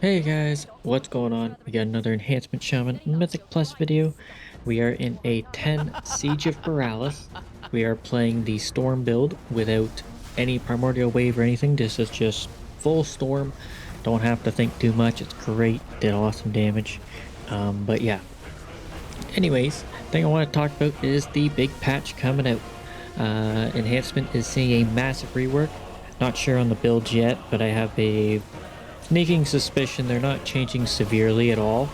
Hey guys, what's going on? We got another Enhancement Shaman Mythic Plus video. We are in a 10 Siege of Paralysis. We are playing the Storm build without any Primordial Wave or anything. This is just full Storm. Don't have to think too much. It's great. Did awesome damage. But yeah. Anyways, thing I want to talk about is the big patch coming out. Enhancement is seeing a massive rework. Not sure on the build yet, but I have a sneaking suspicion they're not changing severely at all,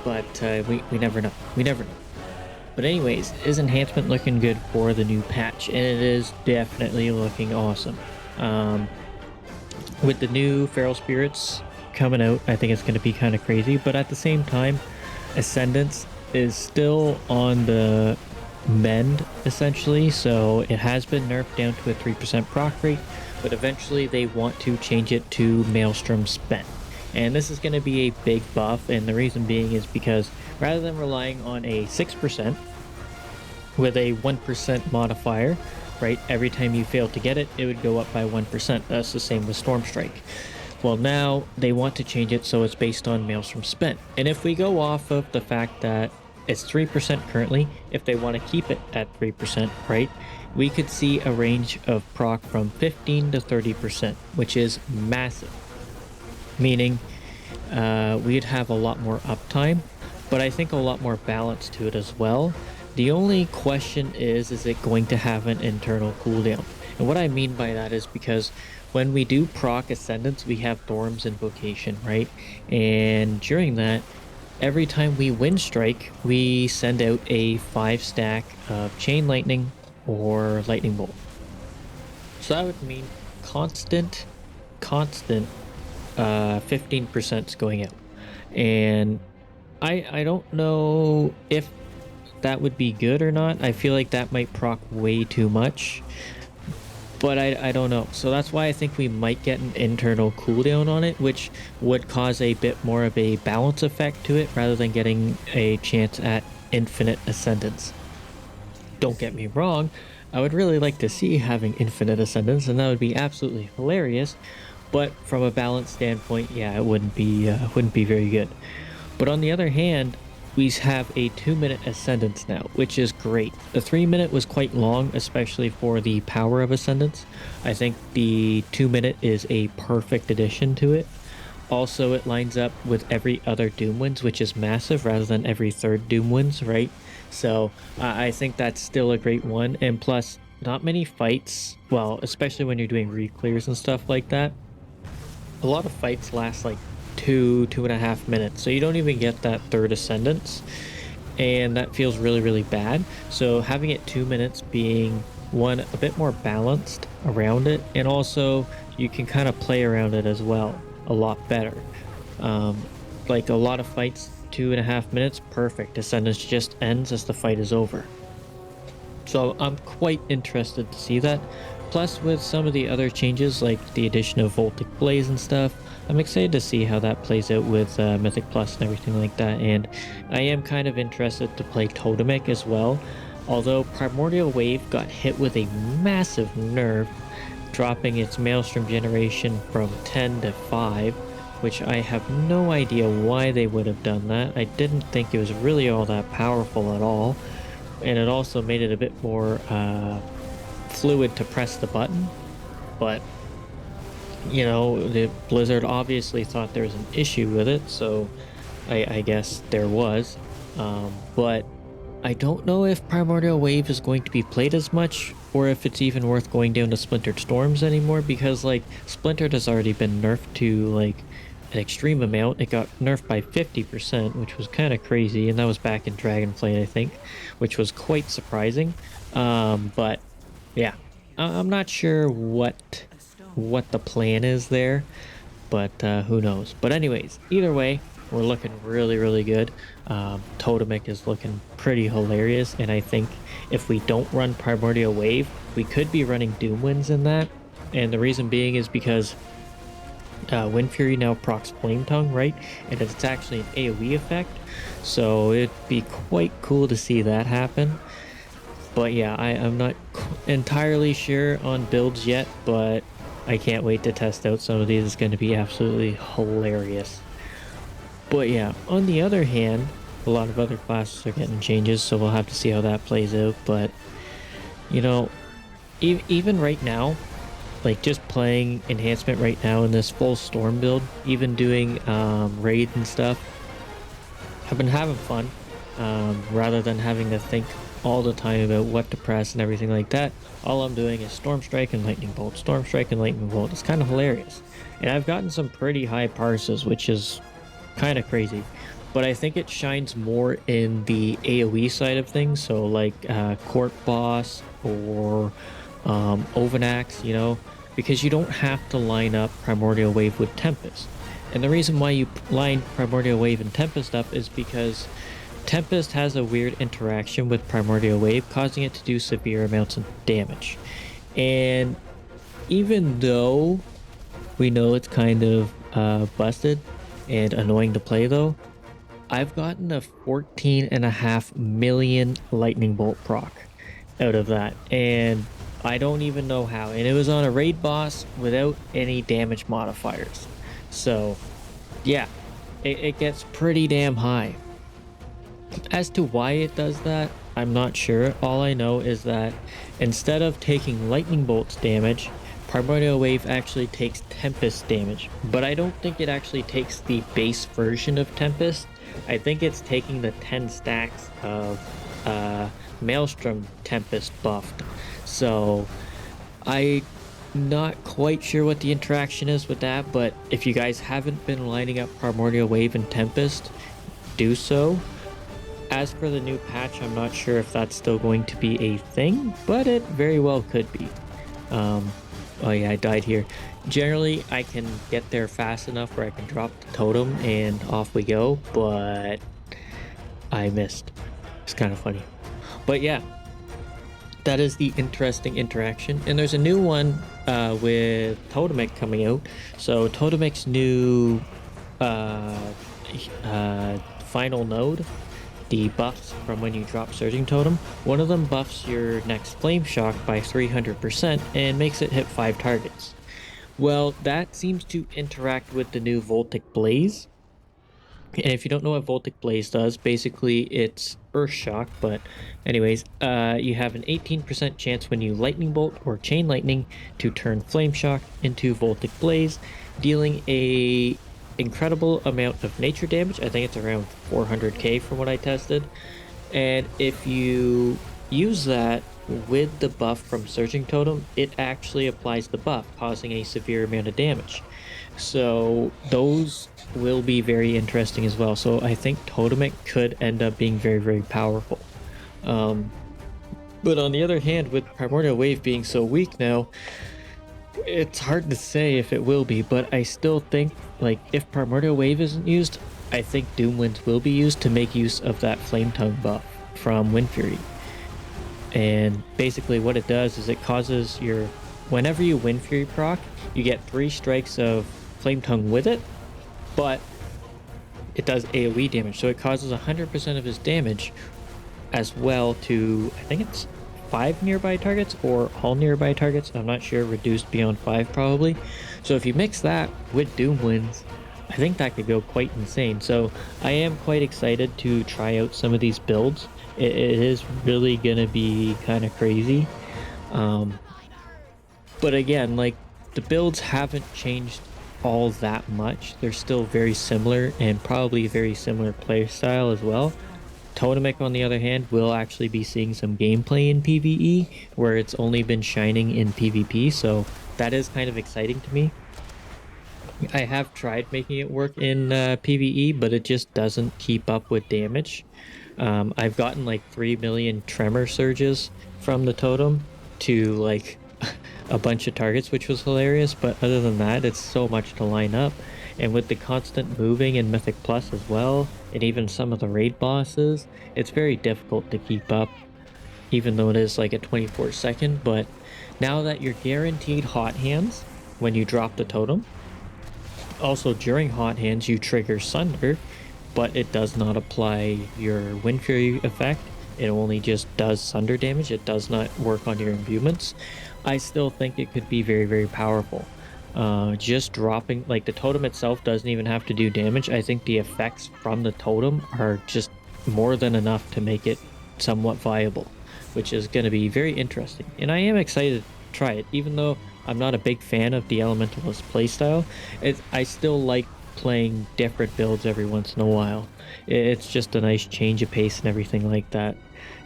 but we never know. We never know. But anyways, is Enhancement looking good for the new patch? And it is definitely looking awesome. With the new Feral Spirits coming out, I think it's going to be kind of crazy, but at the same time, Ascendance is still on the mend, essentially, so it has been nerfed down to a 3% proc rate, but eventually they want to change it to Maelstrom Spent. And this is going to be a big buff, and the reason being is because rather than relying on a 6% with a 1% modifier, right, every time you fail to get it, it would go up by 1%. That's the same with Storm Strike. Well, now they want to change it so it's based on Maelstrom Spent. And if we go off of the fact that it's 3% currently, if they want to keep it at 3%, right, we could see a range of proc from 15 to 30%, which is massive. Meaning we'd have a lot more uptime, but I think a lot more balance to it as well. The only question is it going to have an internal cooldown? And what I mean by that is because when we do proc Ascendance, we have Thorns Invocation, right? And during that, every time we Wind Strike, we send out a 5-stack of Chain Lightning or Lightning Bolt. So that would mean constant 15% is going out. And I don't know if that would be good or not. I feel like that might proc way too much, but I don't know. So that's why I think we might get an internal cooldown on it, which would cause a bit more of a balance effect to it rather than getting a chance at infinite Ascendance. Don't get me wrong, I would really like to see having infinite Ascendance, and that would be absolutely hilarious, but from a balance standpoint, yeah, it wouldn't be very good. But on the other hand, we have a 2-minute Ascendance now, which is great. The 3-minute was quite long, especially for the power of Ascendance. I think the 2-minute is a perfect addition to it. Also, it lines up with every other Doom Winds, which is massive, rather than every third Doom Winds, right? So I think that's still a great one. And plus, not many fights, well, especially when you're doing re-clears and stuff like that, a lot of fights last like 2.5 minutes, so you don't even get that third Ascendance, and that feels really bad. So having it 2 minutes being one a bit more balanced around it, and also you can kind of play around it as well a lot better. Like a lot of fights, 2.5 minutes, perfect. Ascendance just ends as the fight is over. So I'm quite interested to see that. Plus, with some of the other changes, like the addition of Voltic Blaze and stuff, I'm excited to see how that plays out with Mythic Plus and everything like that. And I am kind of interested to play Totemic as well. Although Primordial Wave got hit with a massive nerf, dropping its Maelstrom generation from 10 to 5, which I have no idea why they would have done that. I didn't think it was really all that powerful at all. And it also made it a bit more fluid to press the button, but you know, the Blizzard obviously thought there was an issue with it, so I guess there was. But I don't know if Primordial Wave is going to be played as much, or if it's even worth going down to Splintered Storms anymore, because like Splintered has already been nerfed to like an extreme amount. It got nerfed by 50%, which was kind of crazy, and that was back in Dragonflight, I think, which was quite surprising. But yeah, I'm not sure what the plan is there, but who knows. But anyways, either way, we're looking really good. Totemic is looking pretty hilarious, and I think if we don't run Primordial Wave, we could be running Doom Winds in that. And the reason being is because Wind Fury now procs Flame Tongue, right? And it's actually an AoE effect, so it'd be quite cool to see that happen. But yeah, I'm not entirely sure on builds yet, but I can't wait to test out some of these. It's going to be absolutely hilarious. But yeah, on the other hand, a lot of other classes are getting changes, so we'll have to see how that plays out. But you know, even right now, like just playing enhancement right now in this full storm build, even doing raid and stuff, I've been having fun. Rather than having to think all the time about what to press and everything like that, all I'm doing is storm strike and lightning bolt, storm strike and lightning bolt. It's kind of hilarious, and I've gotten some pretty high parses, which is kind of crazy. But I think it shines more in the AoE side of things, so like court boss or Ovanax, you know, because you don't have to line up Primordial Wave with Tempest. And the reason why you line Primordial Wave and Tempest up is because Tempest has a weird interaction with Primordial Wave, causing it to do severe amounts of damage. And even though we know it's kind of busted and annoying to play though, I've gotten a 14.5 million lightning bolt proc out of that, and I don't even know how. And it was on a raid boss without any damage modifiers. So yeah, it gets pretty damn high. As to why it does that, I'm not sure. All I know is that instead of taking lightning bolts damage, Primordial Wave actually takes Tempest damage, but I don't think it actually takes the base version of Tempest. I think it's taking the 10 stacks of Maelstrom Tempest buffed. So I'm not quite sure what the interaction is with that, but if you guys haven't been lining up Primordial Wave and Tempest, do so. As for the new patch, I'm not sure if that's still going to be a thing, but it very well could be. Oh yeah, I died here. Generally, I can get there fast enough where I can drop the totem and off we go, but I missed. It's kind of funny. But yeah, that is the interesting interaction. And there's a new one with Totemic coming out. So Totemic's new final node, the buffs from when you drop Surging Totem, one of them buffs your next Flame Shock by 300% and makes it hit 5 targets. Well, that seems to interact with the new Voltic Blaze. And if you don't know what Voltic Blaze does, basically it's Earth Shock, but anyways, you have an 18% chance when you Lightning Bolt or Chain Lightning to turn Flame Shock into Voltic Blaze, dealing a incredible amount of nature damage. I think it's around 400k from what I tested. And if you use that with the buff from Surging Totem, it actually applies the buff, causing a severe amount of damage. So those will be very interesting as well. So I think Totemic could end up being very, very powerful. But on the other hand, with Primordial Wave being so weak now, it's hard to say if it will be, but I still think, like, if Primordial Wave isn't used, I think Doom Winds will be used to make use of that Flame Tongue buff from Wind Fury. And basically what it does is it causes your, whenever you Wind Fury proc, you get 3 strikes of Flame Tongue with it, but it does AoE damage, so it causes 100% of his damage as well to, I think it's 5 nearby targets or all nearby targets. I'm not sure, reduced beyond 5 probably. So if you mix that with Doom Winds, I think that could go quite insane. So I am quite excited to try out some of these builds. It is really gonna be kind of crazy. But again, like, the builds haven't changed all that much. They're still very similar and probably very similar player style as well. Totemic, on the other hand, will actually be seeing some gameplay in PvE, where it's only been shining in PvP, so that is kind of exciting to me. I have tried making it work in PvE, but it just doesn't keep up with damage. I've gotten like 3 million tremor surges from the totem to like a bunch of targets, which was hilarious, but other than that, it's so much to line up. And with the constant moving in Mythic Plus as well, and even some of the raid bosses, it's very difficult to keep up, even though it is like a 24-second. But now that you're guaranteed hot hands when you drop the totem, also during hot hands you trigger Sunder, but it does not apply your Wind Fury effect. It only just does Sunder damage. It does not work on your imbuements. I still think it could be very, very powerful. just dropping, like, the totem itself doesn't even have to do damage. I think the effects from the totem are just more than enough to make it somewhat viable, which is going to be very interesting. And I am excited to try it, even though I'm not a big fan of the Elementalist playstyle. I still like playing different builds every once in a while. It's just a nice change of pace and everything like that.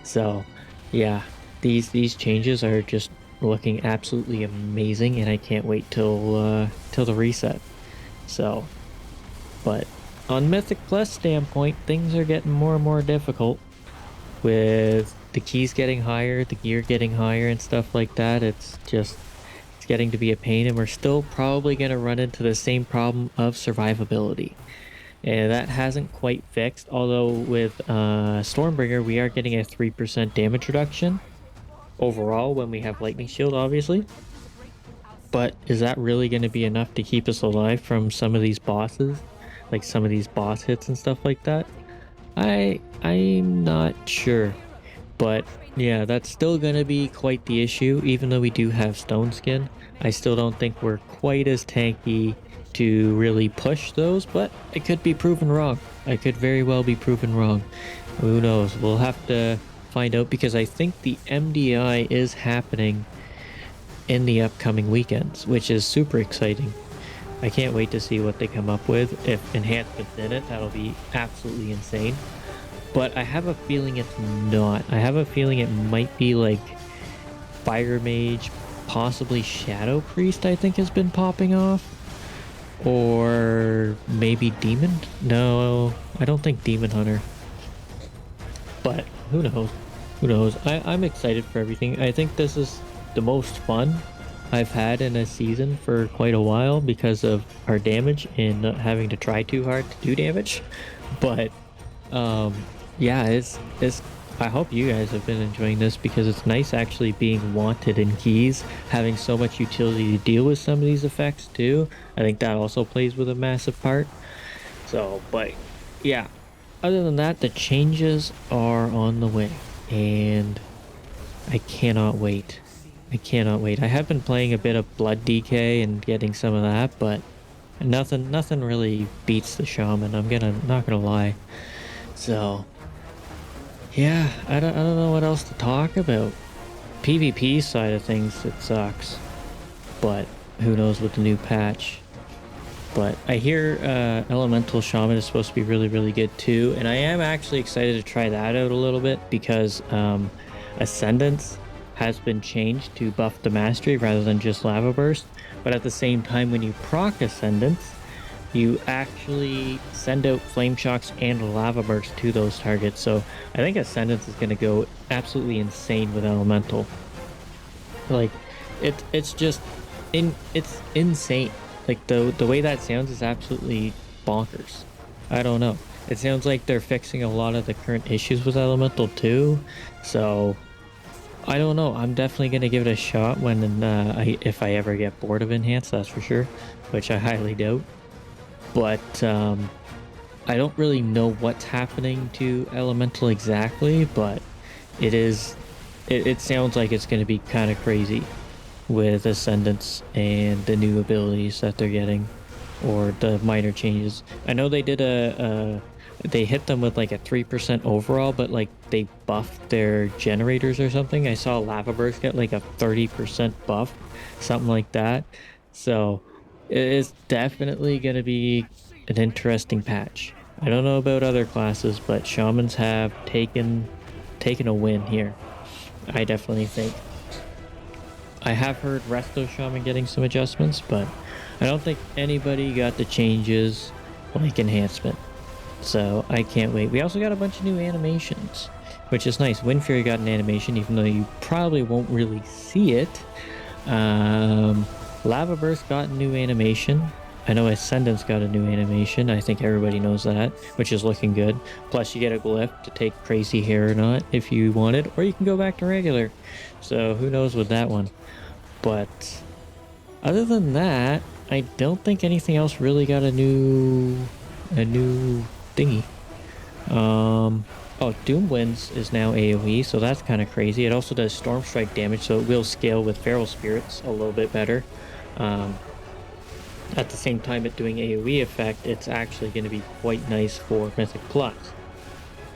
So, yeah, these changes are just looking absolutely amazing, and I can't wait till the reset. So, but on Mythic Plus standpoint, things are getting more and more difficult with the keys getting higher, the gear getting higher, and stuff like that. It's getting to be a pain, and we're still probably going to run into the same problem of survivability. And that hasn't quite fixed, although with Stormbringer, we are getting a 3% damage reduction overall when we have Lightning Shield, obviously. But is that really going to be enough to keep us alive from some of these bosses? Like some of these boss hits and stuff like that? I'm not sure. But yeah, that's still going to be quite the issue. Even though we do have Stone Skin, I still don't think we're quite as tanky to really push those, but it could be proven wrong. I could very well be proven wrong. Who knows? We'll have to find out, because I think the MDI is happening in the upcoming weekends, which is super exciting. I can't wait to see what they come up with. If Enhancement's in it, that'll be absolutely insane. But I have a feeling it's not. I have a feeling it might be like Fire Mage, possibly Shadow Priest, I think has been popping off. Or maybe Demon? No, I don't think Demon Hunter. But who knows? Who knows? I'm excited for everything. I think this is the most fun I've had in a season for quite a while because of our damage and not having to try too hard to do damage. But yeah, it's I hope you guys have been enjoying this, because it's nice actually being wanted in keys, having so much utility to deal with some of these effects too. I think that also plays with a massive part. So, but yeah, other than that, the changes are on the way, and I cannot wait. I cannot wait. I have been playing a bit of Blood DK and getting some of that, but nothing really beats the Shaman. Not gonna lie. So yeah, I don't know what else to talk about. PvP side of things, it sucks, but who knows with the new patch. But I hear Elemental Shaman is supposed to be really, really good too, and I am actually excited to try that out a little bit, because Ascendance has been changed to buff the mastery rather than just Lava Burst. But at the same time, when you proc Ascendance, you actually send out Flame Shocks and Lava Burst to those targets. So I think Ascendance is going to go absolutely insane with Elemental. Like, it's just it's insane. Like, the way that sounds is absolutely bonkers. I don't know. It sounds like they're fixing a lot of the current issues with Elemental too. So I don't know. I'm definitely going to give it a shot when if I ever get bored of Enhance, that's for sure, which I highly doubt. But I don't really know what's happening to Elemental exactly, but it sounds like it's going to be kind of crazy with Ascendance and the new abilities that they're getting, or the minor changes. I know they did they hit them with like a 3% overall, but like they buffed their generators or something. I saw Lava Burst get like a 30% buff, something like that. So it is definitely going to be an interesting patch. I don't know about other classes, but Shamans have taken a win here. I definitely think. I have heard Resto Shaman getting some adjustments, but I don't think anybody got the changes like Enhancement. So I can't wait. We also got a bunch of new animations, which is nice. Wind Fury got an animation, even though you probably won't really see it. Lava Burst got a new animation. I know Ascendance got a new animation. I think everybody knows that, which is looking good. Plus, you get a glyph to take crazy hair or not if you want it, or you can go back to regular. So who knows with that one. But other than that, I don't think anything else really got a new thingy. Oh, Doom Winds is now AoE, so that's kind of crazy. It also does Storm Strike damage, so it will scale with Feral Spirits a little bit better. At the same time at doing AoE effect, it's actually going to be quite nice for Mythic Plus.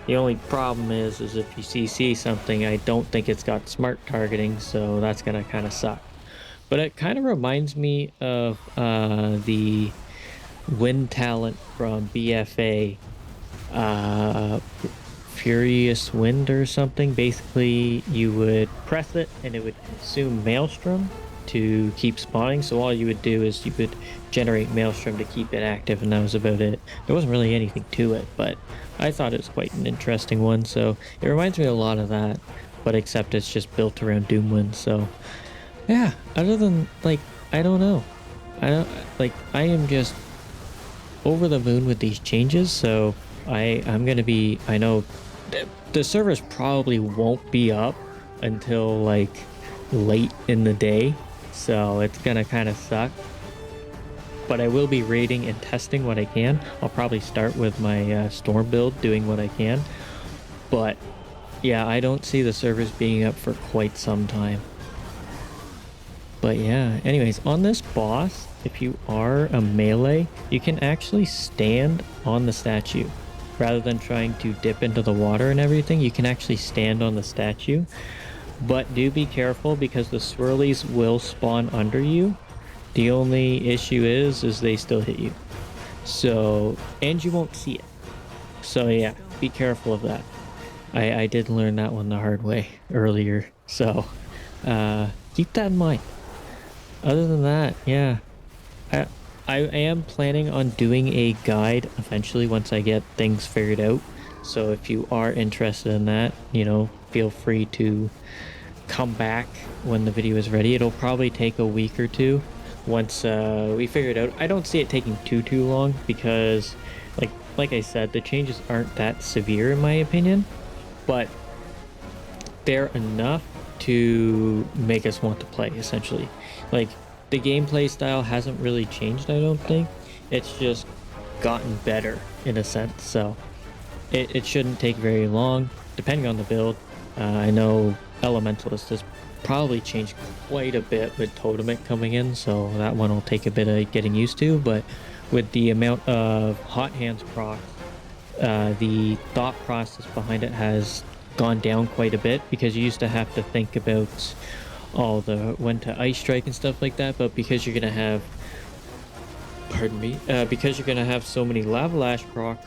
The only problem is if you CC something, I don't think it's got smart targeting, so that's going to kind of suck. But it kind of reminds me of the wind talent from BFA, uh, Furious Wind or something. Basically, you would press it and it would consume Maelstrom to keep spawning. So all you would do is you would generate Maelstrom to keep it active, and that was about it. There wasn't really anything to it, but I thought it was quite an interesting one. So it reminds me a lot of that, but except it's just built around Doomwind. So yeah, other than like, I don't know. I am just over the moon with these changes. So I'm gonna be, I know the servers probably won't be up until like late in the day, so it's gonna kind of suck, but I will be raiding and testing what I can. I'll probably start with my storm build, doing what I can, but yeah, I don't see the servers being up for quite some time. But yeah, anyways, on this boss, if you are a melee, you can actually stand on the statue. Rather than trying to dip into the water and everything, you can actually stand on the statue. But do be careful because the swirlies will spawn under you. The only issue is they still hit you. So, and you won't see it. So yeah, be careful of that. I did learn that one the hard way earlier. So, keep that in mind. Other than that, yeah, I am planning on doing a guide eventually once I get things figured out. So if you are interested in that, you know, feel free to come back when the video is ready. It'll probably take a week or two once we figure it out. I don't see it taking too long because like I said, the changes aren't that severe in my opinion, but they're enough to make us want to play essentially. Like, the gameplay style hasn't really changed, I don't think. It's just gotten better in a sense, so it shouldn't take very long, depending on the build. I know Elementalist has probably changed quite a bit with Totemic coming in, so that one will take a bit of getting used to, but with the amount of hot hands procs, the thought process behind it has gone down quite a bit, because you used to have to think about all the when to ice strike and stuff like that, but because you're gonna have, pardon me, because you're gonna have so many lava lash proc,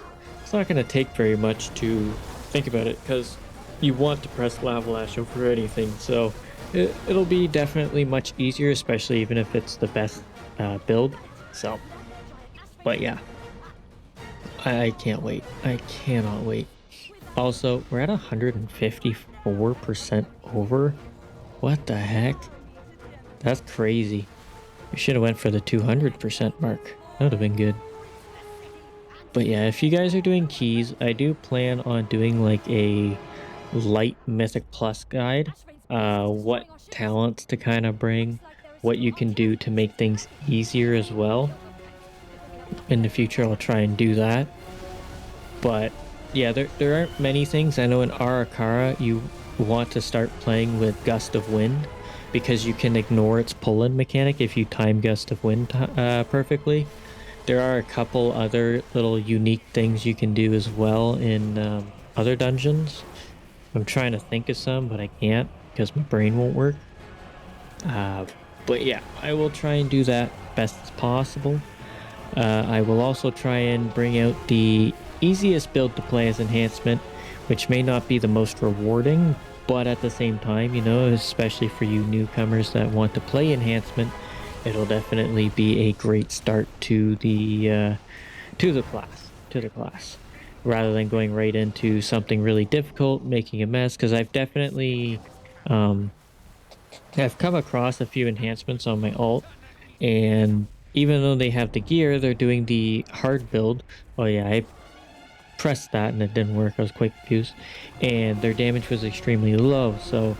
it's not gonna take very much to think about it, because you want to press lava lash over anything. So it'll be definitely much easier, especially even if it's the best build. So, but yeah, I can't wait. I cannot wait. Also, we're at 154% over. What the heck? That's crazy. We should have went for the 200% mark. That would have been good. But yeah, if you guys are doing keys, I do plan on doing like a light Mythic Plus guide. What talents to kind of bring, what you can do to make things easier as well. In the future, I'll try and do that. But yeah, there aren't many things. I know in Arakara, you want to start playing with Gust of Wind because you can ignore its pull-in mechanic if you time Gust of Wind perfectly. There are a couple other little unique things you can do as well in other dungeons. I'm trying to think of some, but I can't because my brain won't work. But yeah, I will try and do that best as possible. I will also try and bring out the easiest build to play as Enhancement, which may not be the most rewarding, but at the same time, you know, especially for you newcomers that want to play Enhancement, it'll definitely be a great start to the class, rather than going right into something really difficult, making a mess. Because I've definitely I've come across a few enhancements on my alt, and even though they have the gear, they're doing the hard build. Oh yeah, I pressed that and it didn't work. I was quite confused, and their damage was extremely low. So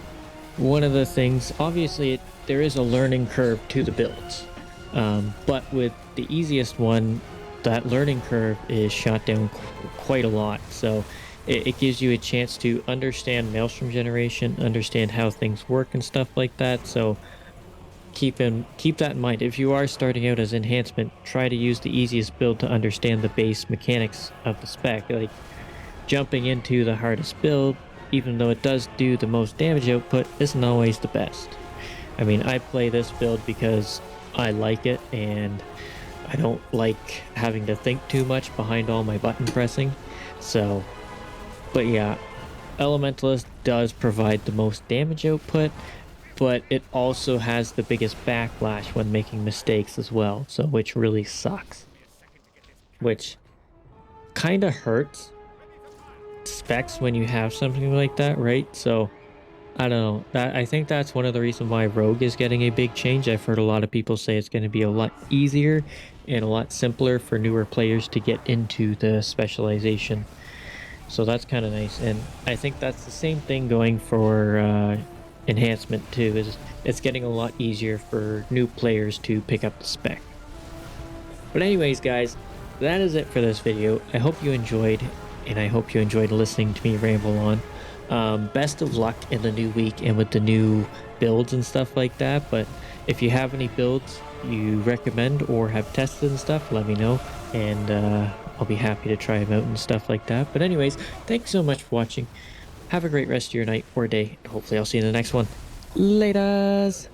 one of the things, obviously there is a learning curve to the builds, but with the easiest one, that learning curve is shot down quite a lot. So it gives you a chance to understand Maelstrom generation, understand how things work and stuff like that. So keep that in mind. If you are starting out as Enhancement, try to use the easiest build to understand the base mechanics of the spec. Like jumping into the hardest build, even though it does do the most damage output, isn't always the best. I mean, I play this build because I like it and I don't like having to think too much behind all my button pressing. So, but yeah, Elementalist does provide the most damage output, but it also has the biggest backlash when making mistakes as well, so which really sucks. Which kind of hurts specs when you have something like that, right? So I don't know. I think that's one of the reasons why Rogue is getting a big change. I've heard a lot of people say it's going to be a lot easier and a lot simpler for newer players to get into the specialization. So that's kind of nice. And I think that's the same thing going for Enhancement too, is it's getting a lot easier for new players to pick up the spec. But anyways, guys, that is it for this video. I hope you enjoyed, and I hope you enjoyed listening to me ramble on. Best of luck in the new week and with the new builds and stuff like that. But if you have any builds you recommend or have tested and stuff, let me know, and I'll be happy to try them out and stuff like that. But anyways, thanks so much for watching. Have a great rest of your night or day, and hopefully I'll see you in the next one. Laters!